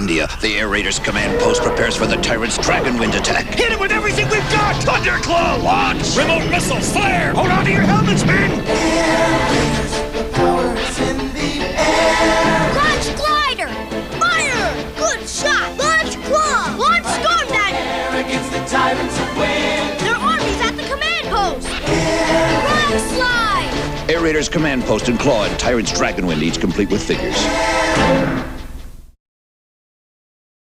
India. The Air Raiders command post prepares for the Tyrant's Dragonwind attack. Hit it with everything we've got! Thunderclaw, launch! Remote missiles, fire! Hold on to your helmets, men! Launch glider! Fire! Good shot! Launch claw! Launch storm dagger! Against the tyrants of wind. Their army's at the command post! Rock slide! Air Raiders command post and claw and Tyrant's Dragonwind, each complete with figures.